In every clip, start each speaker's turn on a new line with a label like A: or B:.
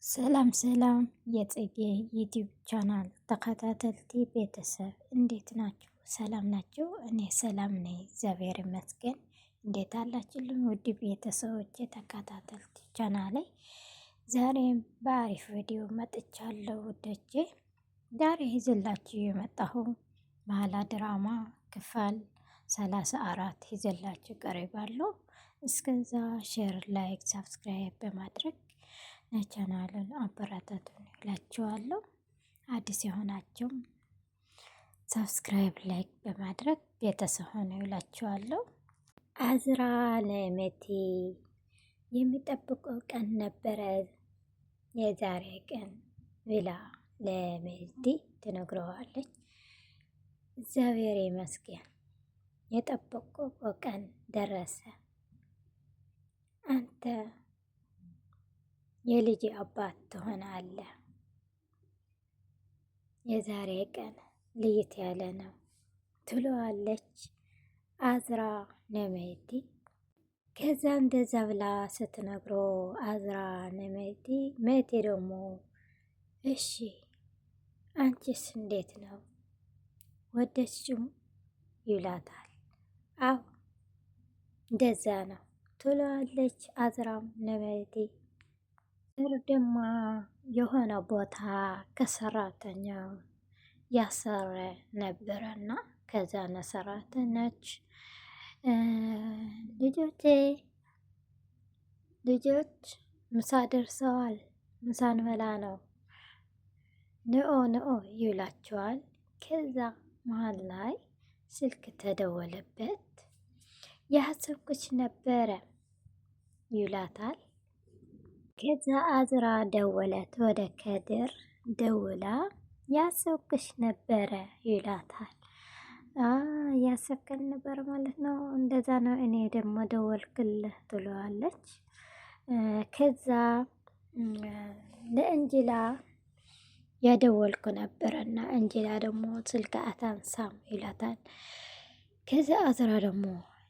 A: ሰላም ሰላም የጽጌ ዩቲዩብ ቻናል ተከታተልቲ ቤተሰብ እንዴት ናችሁ? ሰላም ናችሁ? እኔ ሰላም ነኝ፣ እግዚአብሔር ይመስገን። እንዴት አላችሁልኝ? ውድ ቤተሰቦች ተከታተልቲ ቻናል ላይ ዛሬም በአሪፍ ቪዲዮ መጥቻለሁ። ውዶቼ ዛሬ ይዘላችሁ የመጣሁ መሀላ ድራማ ክፍል 34 ይዘላችሁ ቀርባለሁ። እስከዛ ሼር፣ ላይክ፣ ሳብስክራይብ በማድረግ ቻናሉን አበረታቱን እላችኋለሁ። አዲስ የሆናችሁ ሳብስክራይብ፣ ላይክ በማድረግ ቤተሰብ ሆኑ እላችኋለሁ። አዝራ ለሜቲ የሚጠብቀው ቀን ነበረ የዛሬ ቀን ብላ ለሜቲ ትነግረዋለች። እግዚአብሔር ይመስገን የጠበቀው ቀን ደረሰ። አንተ የልጅ አባት ትሆናለህ። የዛሬ ቀን ለየት ያለ ነው ትለዋለች አዝራ ለሜቲ። ከዛ እንደዛ ብላ ስትነግሮ አዝራ ለሜቲ፣ ሜቲ ደግሞ እሺ አንቺስ እንዴት ነው ወደድሽው ይላታል። አዎ እንደዛ ነው ትለዋለች አዝራም ለሜቲ። እርድማ የሆነ ቦታ ከሰራተኛው ያሰረ ነበረና ከዛነ ሰራተኞች ልጆች ምሳ ደርሰዋል፣ ምሳ እንበላ ነው፣ ንኦ ይላቸዋል። ከዛ መሀል ላይ ስልክ ተደወለበት። ያሰብኩሽ ነበረ ይላታል። ከዛ አዝራ ደወለት ወደ ከድር ደውላ ያሰብክሽ ነበረ ይላታል። ያሰብከን ነበር ማለት ነው፣ እንደዛ ነው፣ እኔ ደግሞ ደወልክልህ ትለዋለች። ከዛ ለእንጅላ ያደወልኩ ነበረና እንጅላ ደግሞ ስልክ አታንሳም ይላታል። ከዛ አዝራ ደግሞ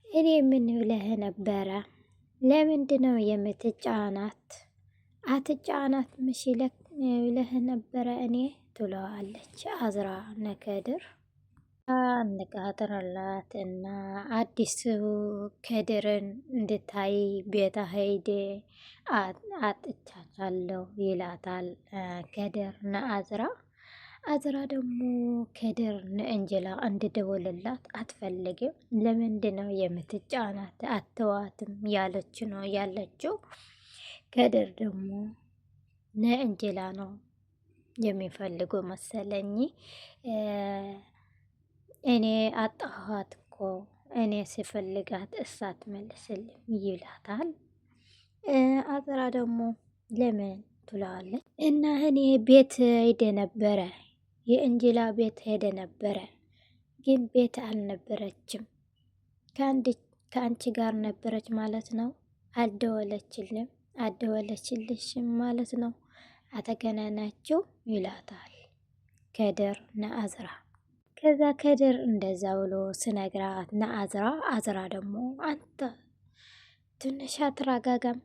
A: እኔ ምን ብለህ ነበረ? ለምንድነው የምትጫናት? አትጫናት ምሽለክ ብለህ ነበረ እኔ ትለዋለች አዝራ ነከድር እንቃጥረላት እና አዲሱ ከድርን እንድታይ ቤታ ሄዴ አጥቻቻለሁ ይላታል ከድር ነአዝራ። አዝራ ደግሞ ከድር ነእንጀላ እንድደውልላት አትፈልግም። ለምንድነው የምትጫናት? አትዋትም ያለች ነው ያለችው። ከድር ደግሞ ነእንጀላ ነው የሚፈልገው መሰለኝ። እኔ አጣኋት እኮ እኔ ስፈልጋት እሳት መልስልኝ ይላታል። አዝራ ደግሞ ለምን ትለዋለች። እና እኔ ቤት ሄደ ነበረ፣ የእንጅላ ቤት ሄደ ነበረ፣ ግን ቤት አልነበረችም። ከአንቺ ጋር ነበረች ማለት ነው። አልደወለችልሽም ማለት ነው። አተገናናችሁ ይላታል ከድር ነአዝራ። ከዛ ከድር እንደዛ ብሎ ስነግራት ነአዝራ፣ አዝራ ደግሞ አንተ ትንሽ አትረጋጋም?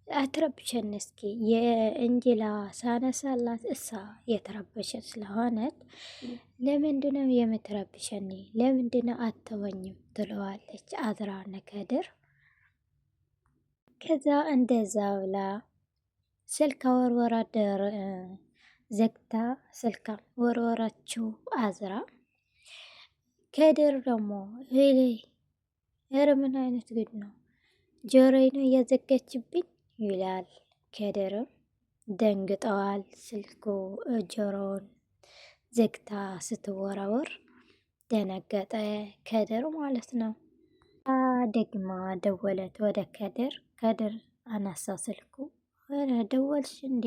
A: አትረብሸን እስኪ። የእንጅላ ሳነሳላት እሳ የተረበሸች ስለሆነት ለምንድነው የምትረብሸኒ? ለምንድነው አተወኝም? ትለዋለች አዝራ ነከድር። ከዛ እንደዛ ብላ ስልክ ወርወራ ዘግታ ስልካ ወርወራችው አዝራ። ከድር ደግሞ ምን አይነት ግድ ነው ጆሮዬ ነው እያዘጋችብኝ ይላል። ከድርም ደንግጠዋል። ስልኩ ጆሮውን ዘግታ ስትወራወር ደነገጠ ከድር ማለት ነው። ደግማ ደወለት ወደ ከድር። ከድር አናሳ ስልኩ። ደወልሽ እንዴ?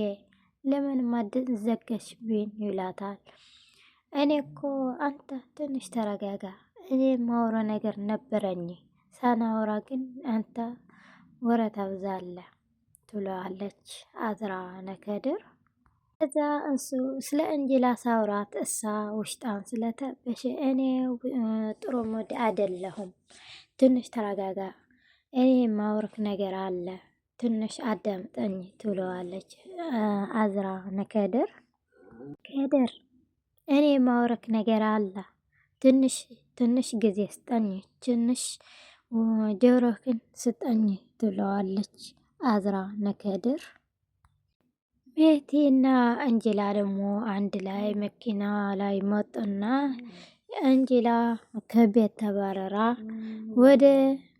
A: ለምን ማድን ዘገሽብኝ ይላታል። እኔ እኮ አንተ ትንሽ ተረጋጋ፣ እኔ ማውራ ነገር ነበረኝ፣ ሳናወራ ግን አንተ ወሬ ታብዛለህ ትለዋለች አዝራ ነከድር። ከዛ እሱ ስለ እንጅላ ሳውራት እሳ ውሽጣን ስለተበሽ እኔ ጥሩ ሙድ አይደለሁም፣ ትንሽ ተረጋጋ፣ እኔ ማውርክ ነገር አለ ትንሽ አዳምጠኝ ትለዋለች። አዝራ ነከድር ከድር እኔ ማውረክ ነገር አለ ትንሽ ትንሽ ጊዜ ስጠኝ፣ ትንሽ ጆሮህን ስጠኝ ትለዋለች አዝራ ነከድር። ቤቲና እንጅላ ደግሞ አንድ ላይ መኪና ላይ መጡና እንጅላ ከቤት ተባረራ ወደ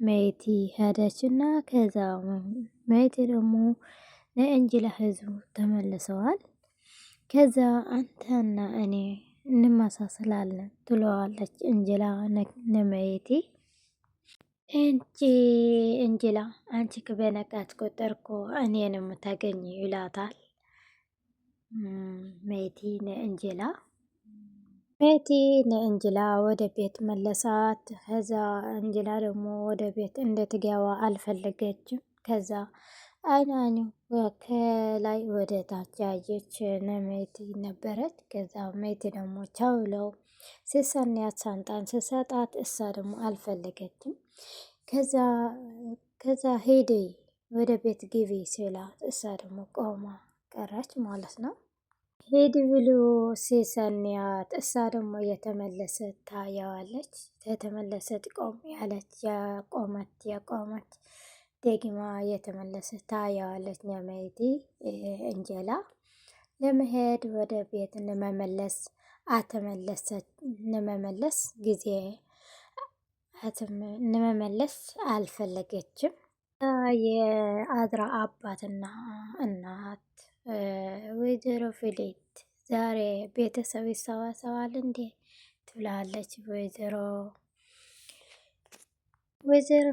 A: ሜቲ ሄደችና ከዛ ሜቲ ደግሞ ለእንጅላ ህዝቡ ተመልሰዋል። ከዛ አንተና እኔ እንመሳሰላለን ትለዋለች እንጅላ ለሜቲ። እንጅላ አንቺ በነቃች ቁጥር እኮ እኔን የምታገኝ ይላታል ሜቲ ለእንጅላ። ሜቲ ለእንጅላ ወደ ቤት መለሳት። ከዛ እንጅላ ደግሞ ወደ ቤት እንድትገባ አልፈለገችም። ከዛ አይናኙ ከላይ ወደ ታች ያየች ሜቲ ነበረች። ከዛ ሜቲ ደግሞ ቻው ብለው ስሰንያት ሳንጣን ስሰጣት እሷ ደግሞ አልፈለገችም። ከዛ ሄደ ወደ ቤት ግቢ ሲላት እሷ ደግሞ ቆማ ቀረች ማለት ነው። ሄድ ብሎ ሲሰንያት እሷ ደግሞ የተመለሰ ታየዋለች። የተመለሰ ቆም ያለች የቆመች ደግማ የተመለሰ ታየዋለች። ሜቲ እንጀላ ለመሄድ ወደ ቤት ለመመለስ ጊዜ ለመመለስ አልፈለገችም። የአዝራ አባትና እናት ወይዘሮ ፍሌት ዛሬ ቤተሰብ ይሰባሰባል እንዴ ትላለች። ወይዘሮ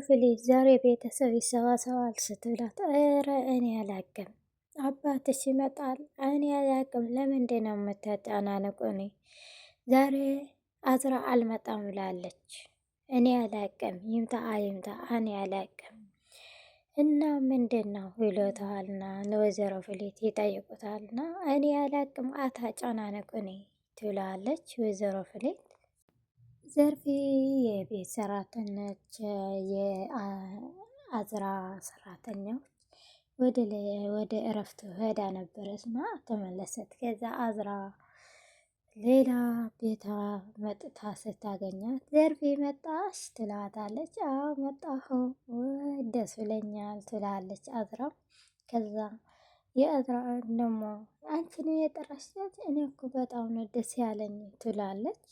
A: ፍሌት ዛሬ ቤተሰብ ይሰባሰባል ስትላት፣ ኧረ እኔ አላቅም አባትሽ ይመጣል እኔ አላቅም። ለምንድን ነው የምታጨናንቁኝ? ዛሬ አዝራ አልመጣም ብላለች። እኔ አላቅም ይምጣ አይምጣ እኔ አላቅም። እና ምንድን ነው ይሎታልና ለወይዘሮ ፍሌት ይጠይቁታልና እኔ አላቅም አታጨናንቁኝ ትላለች ወይዘሮ ፍሌት። ዘርፌ የቤት ሰራተኞች የአዝራ ሰራተኛዎች ወደ እረፍት ሄዳ ነበረችና ተመለሰት። ከዛ አዝራ ሌላ ቤታ መጥታ ስታገኛት ዘርፌ መጣሽ ትላታለች። አዎ መጣሁ ደስ ብለኛል ትላለች አዝራ። ከዛ የአዝራ ደግሞ አንቺን የጠራሻት እኔ እኮ በጣም ነው ደስ ያለኝ ትላለች።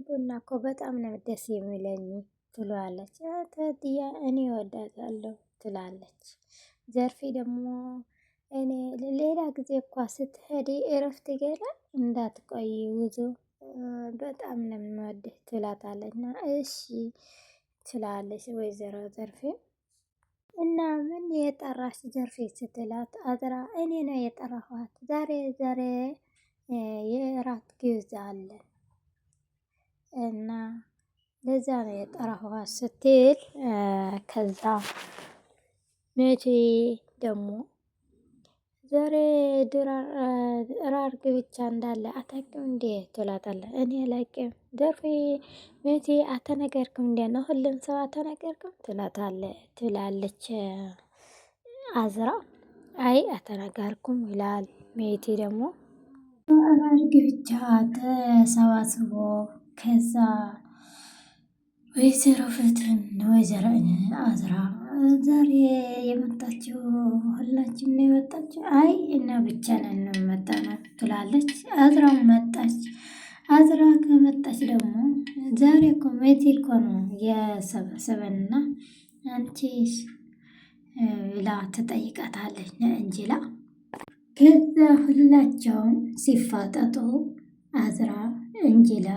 A: ቡና እኮ በጣም ነው ደስ የሚለኝ ትላለች። ተድያ እኔ እወዳታለሁ ትላለች። ዘርፌ ደግሞ እኔ ሌላ ጊዜ እኳ ስትሄዲ እረፍት ገላ እንዳትቆይ ውዙ በጣም ነው የምወድህ ትላታለች። እና እሺ ትላለች ወይዘሮ ዘርፌ። እና ምን የጠራሽ ዘርፌ ስትላት አዝራ እኔ ነው የጠራኋት ዛሬ የእራት ግብዣ አለን እና ለዛ ነው የጠራኋት ስትል ከዛ ሜቲ ደግሞ ዛሬ እራት ግብዣ እንዳለ አታውቅም እንዴ ትላታለች። እኔ አላውቅም ዘርፌ ሜቲ አተነገርክም እንዴ ነው ሁሉም ሰው አተነገርክም ትላለች አዝራ። አይ አተነገርኩም ይላል ሜቲ ደግሞ እራት ግብዣ ተሰባስቦ ከዛ ወይዘሮ ፍትን ወይዘሮ አዝራ ዛሬ የመጣችው ሁላችን ነው የመጣችው? አይ እና ብቻ ነን መጣናት ትላለች። አዝራው መጣች። አዝራ ከመጣች ደግሞ ዛሬ እኮ ሜቲ እኮ ነው የሰበሰበንና አንቺ ብላ ትጠይቃታለች ለእንጅላ። ከዛ ሁላቸውም ሲፋጠጡ አዝራ እንጅላ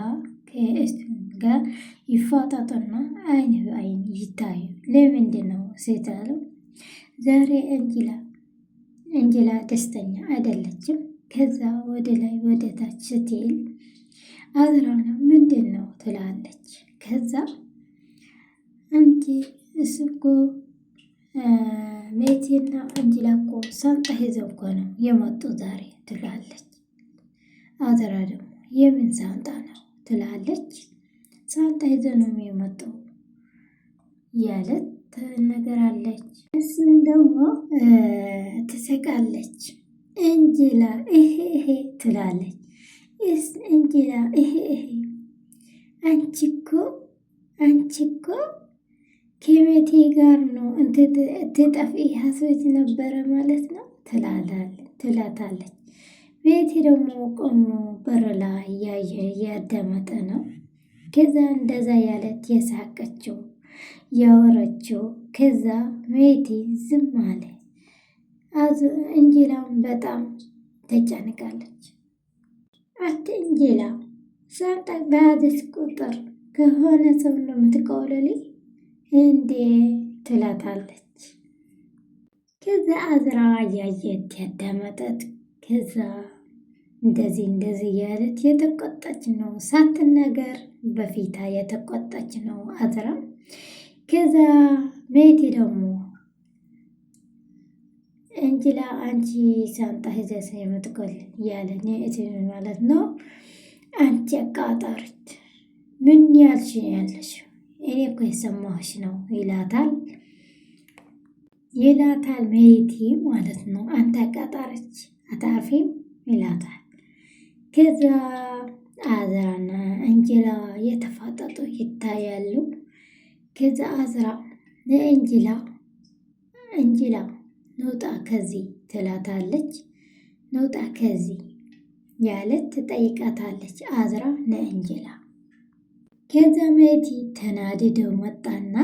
A: ከእስቱን ጋር ይፋጠጡና አይን በአይን ይታዩ። ለምንድን ነው ሴታሉ? ዛሬ እንጅላ ደስተኛ አይደለችም። ከዛ ወደ ላይ ወደ ታች ስትል አዝራና ምንድን ነው ትላለች። ከዛ እንጂ እስኮ ሜቲና እንጅላ እኮ ሳንጣ ይዘው እኮ ነው የመጡ ዛሬ ትላለች። አዝራ ደግሞ የምን ሳንጣ ነው ትላለች። ሳንጣ ይዘው ነው የመጡ ያለት ትነገራለች። እሱም ደግሞ ትስቃለች። እንጅላ ይሄ ትላለች። እንጅላ ይሄ አንቺ እኮ ከቤቴ ጋር ነው ትጠፊ ሀስበች ነበረ ማለት ነው ትላታለች። ቤቴ ደግሞ ቆሞ በር ላይ እያዳመጠ ነው። ከዛ እንደዛ ያለት የሳቀችው ያወረችው። ከዛ ቤቲ ዝም አለ። እንጅላም በጣም ተጨንቃለች። እንጅላ ሳንጣ በያዘች ቁጥር ከሆነ ሰው ነው የምትቀውለልኝ እንዴ ትላታለች። ከዛ አዝራ እያየት ያዳመጠት። ከዛ እንደዚህ ያለት የተቆጣች ነው፣ ሳትናገር በፊታ የተቆጣች ነው አዝራ። ከዛ ቤቲ ደግሞ እንጅላ አንቺ ሳንጣ ይዘሽ የምትቆል እያለ ማለት ነው። አንቺ አቃጣሪት ምን ያልሽ ያለሽ? እኔ እኮ የሰማሁሽ ነው ይላታል ሜቲ ማለት ነው። አንተ አቃጣሪች አታርፊም ይላታል። ከዛ አዝራና እንጅላ የተፋጠጡ ይታያሉ። ከዛ አዝራ እንጅላ ነውጣ ከዚህ ትላታለች። ነውጣ ከዚህ ያለት ትጠይቃታለች አዝራ ለእንጅላ። ከዛ ሜቲ ተናድደው መጣና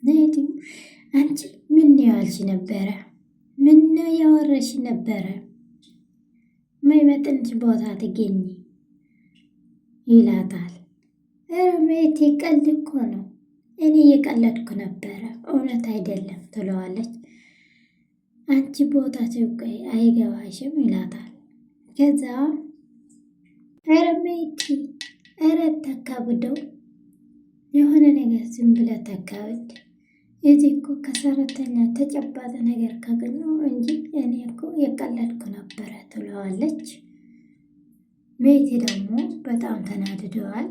A: ሜቲ አንቺ ምን ያልሽ ነበረ? ምን ያወረሽ ነበረ? ማይመጥንሽ ቦታ ትገኝ ይላታል። ሜቲ ቀልድ እኮ ነው፣ እኔ እየቀለድኩ ነበረ፣ እውነት አይደለም ትለዋለች። አንቺ ቦታ ትውቀይ አይገባሽም ይላታል። ከዛ ሜቲ ተካብደው የሆነ ነገር ዝም ብለህ ተካብድ፣ እዚህ እኮ ከሰራተኛ ተጨባጭ ነገር ካገኘው እንጂ እኔ እኮ የቀለድኩ ነበረ ትለዋለች። ሜቲ ደግሞ በጣም ተናድደዋል።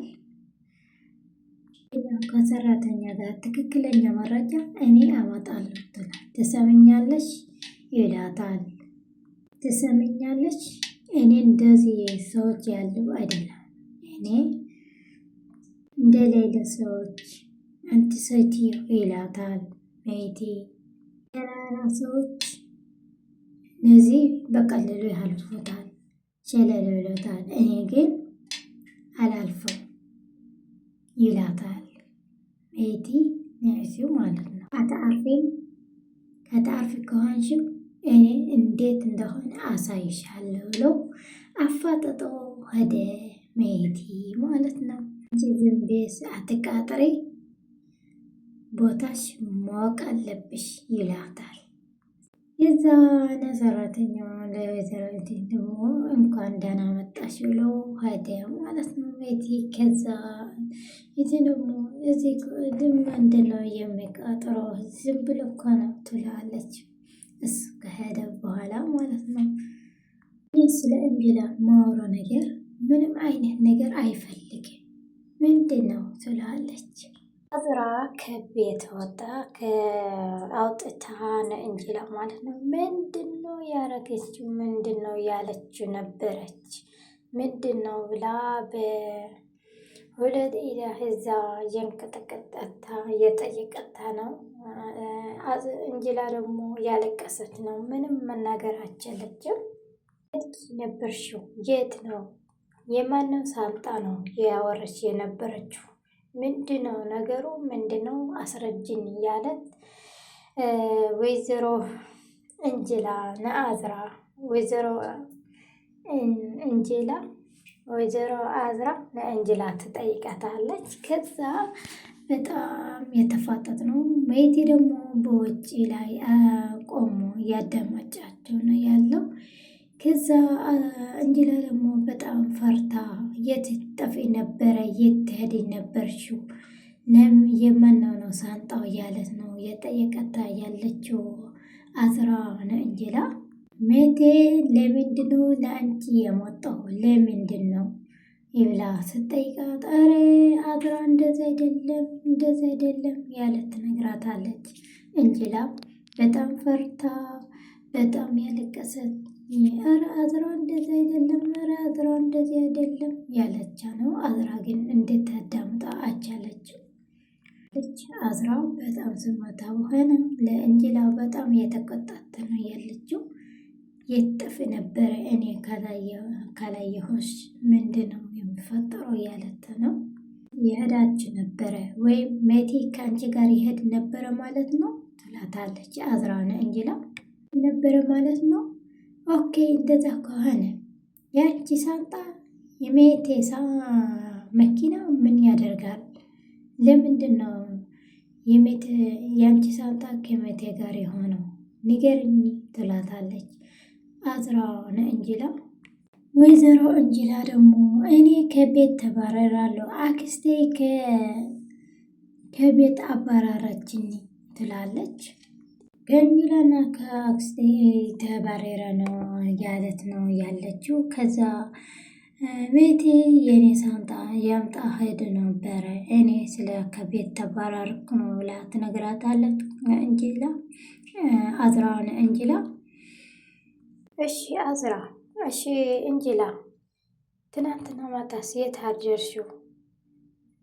A: ከሰራተኛ ጋር ትክክለኛ መረጃ እኔ አመጣለሁ ትላል። ትሰምኛለሽ ይላታል። ትሰምኛለሽ፣ እኔ እንደዚህ ሰዎች ያሉ አይደለም፣ እኔ እንደሌለ ሰዎች አንተ ሴትዮ ይላታል። ሜቲ ተራራ ሰዎች እነዚህ በቀልሉ ያልፉታል፣ ሸለል ብሎታል፣ እኔ ግን አላልፈው ይላታል። ሜቲ ነሲው ማለት ነው። ከተአርፊ ከሆንሽም እኔ እንዴት እንደሆነ አሳይሻለሁ ብሎ አፋጥጦ ሄደ ሜቲ ማለት ነው። ዝም ቤት አትቃጥሪ፣ ቦታሽ ማወቅ አለብሽ ይላታል። የዛነ ሰራተኛዋ ለወይዘሮት ደግሞ እንኳን ደህና መጣሽ ብሎ ሄደ ማለት ነው ሜቲ። ከዛ እዚህ ደግሞ እዚህ ዝም ምንድነው የሚቃጥረው? ዝም ብሎ እኮ ነው ትላለች። እሱ ከሄደ በኋላ ማለት ነው። ይህ ስለ እንጅላ ማወራ ነገር ምንም አይነት ነገር አይፈልግም። ምንድን ነው ትላለች። አዝራ ከቤት ወጣ አውጥታ እንጅላ ማለት ነው። ምንድን ነው ያረገችው? ምንድን ነው ያለችው ነበረች። ምንድን ነው ብላ በሁለት ኢዳ እዛ የንቀጠቀጠታ እየጠየቀታ ነው። እንጅላ ደግሞ ያለቀሰች ነው። ምንም መናገር አልቻለችም። ነበርሽው የት ነው? የማንም ሳንጣ ነው ያወረች የነበረችው? ምንድነው ነገሩ? ምንድነው አስረጅኝ እያለት ወይዘሮ እንጅላ ነአዝራ ወይዘሮ አዝራ ለእንጅላ ትጠይቃታለች። ከዛ በጣም የተፋጠጥ ነው። ሜቲ ደግሞ በውጭ ላይ ቆሞ እያዳመጫቸው ነው ያለው። ከዛ እንጅላ ደግሞ በጣም ፈርታ የት ጠፊ ነበረ? የት ትሄድ ነበርሽው? የማነው ነው ሳንጣው እያለት ነው የጠየቀታ ያለችው አዝራ እንጅላ። ሜቴ ለምንድነው ለአንቺ የመጣው? ለምንድን ነው ይብላ ስትጠይቃት፣ ኧረ አዝራ እንደዚ አይደለም ያለት ትነግራታለች። እንጅላ በጣም ፈርታ በጣም ያለቀሰት ኧረ አዝራ እንደዚህ አይደለም፣ ኧረ አዝራ እንደዚህ አይደለም ያለቻ ነው። አዝራ ግን እንድታዳምጣ አልቻለችም። አዝራ በጣም ዝምታ ሆነ። ለእንጅላ በጣም የተቆጣት ነው ያለችው። የጠፍ ነበረ እኔ ካላየሆሽ ምንድን ነው የሚፈጠረው ያለት ነው። የሄዳች ነበረ ወይም ሜቲ ከአንቺ ጋር ይሄድ ነበረ ማለት ነው ትላታለች። አዝራነ እንጅላ ነበረ ማለት ነው። ኦኬ እንደዛ ከሆነ ያቺ ሳንጣ የሜቴ መኪና ምን ያደርጋል? ለምንድን ነው የአንቺ ሳንጣ ከሜቴ ጋር የሆነው ንገርኝ ትላታለች አዝራነ እንጅላ። ወይዘሮ እንጅላ ደግሞ እኔ ከቤት ተባረራለሁ፣ አክስቴ ከቤት አባራራችኝ ትላለች። ከእንጅላና ከአክስቴ ተባረረ ነው ያለት ነው ያለችው። ከዛ ቤቴ የኔ ሳንጣ ያምጣ ሄድ ነበረ እኔ ስለ ከቤት ተባራርኩ ነው ብላ ትነግራታለች እንጅላ አዝራነ እንጅላ። እሺ አዝራ እሺ እንጅላ ትናንትና ማታስ የት አደርሽው?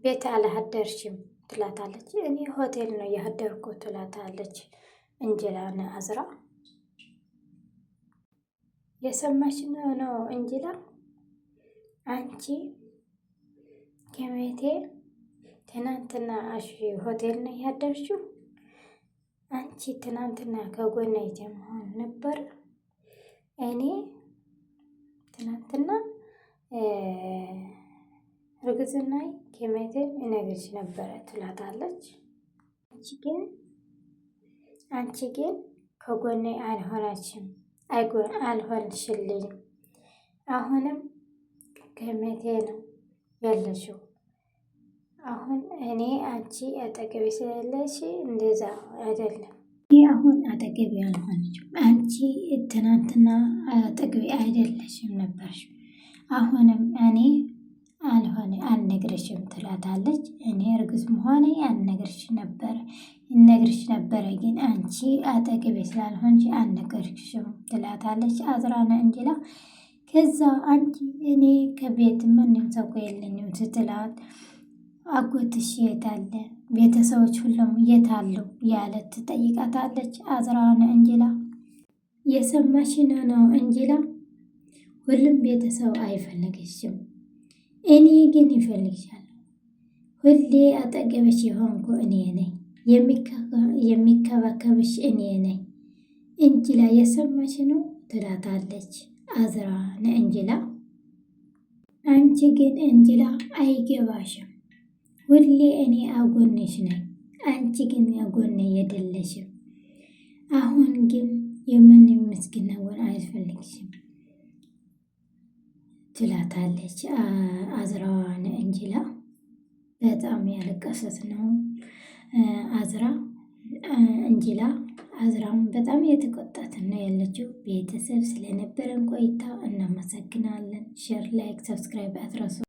A: ቤት አላደርሽም ትላታለች። እኔ ሆቴል ነው ያደርኩ ትላታለች እንጅላን አዝራ። የሰማች ነው እንጅላ አንቺ ከሜቴ ትናንትና እሺ ሆቴል ነው ያደርሽው? አንቺ ትናንትና ከጎኔ መሆን ነበር። እኔ ትናንትና እርግዝናይ ከሜቴ እነግርሽ ነበረ ትላታለች። አንቺ ግን ከጎኔ አልሆናችም አልሆንሽልኝም። አሁንም ከሜቴ ነው ያለሽው። አሁን እኔ አንቺ አጠገቤ ስለሌለሽ እንደዛ አይደለም። አሁን አጠገቤ አልሆነችም። አንቺ ትናንትና አጠገቤ አይደለሽም ነበርሽ። አሁንም እኔ አልነግርሽም ትላታለች። እኔ እርግዝ መሆኔ እነግርሽ ነበረ ግን አንቺ አጠገቤ ስላልሆንሽ አልነገርሽም ትላታለች አዝራነ እንጅላ። ከዛ አንቺ እኔ ከቤት ማንም ሰው የለኝም ስትላት አጎትሽ የት አለ? ቤተሰቦች ሁሉም የት አሉ? ያለት ትጠይቃታለች አዝራነ እንጅላ። የሰማሽን ነው እንጅላ፣ ሁሉም ቤተሰብ አይፈልግሽም፣ እኔ ግን ይፈልግሻል። ሁሌ አጠገብሽ የሆንኩ እኔ ነኝ፣ የሚከባከብሽ እኔ ነኝ እንጅላ። የሰማሽ ነው ትላታለች አዝራነ እንጅላ። አንቺ ግን እንጅላ አይገባሽም። ሁሌ እኔ አጎንሽ ነኝ፣ አንቺ ግን አጎኔ የደለሽም። አሁን ግን የምንም ምስግናውን አያስፈልግሽም ትላታለች አዝራነ እንጅላ። በጣም ያለቀሰት ነው አዝራ እንጅላ። አዝራም በጣም የተቆጣት ነው ያለችው። ቤተሰብ ስለነበረን ቆይታ እናመሰግናለን። ሼር፣ ላይክ፣ ሰብስክራይብ አትረሱ።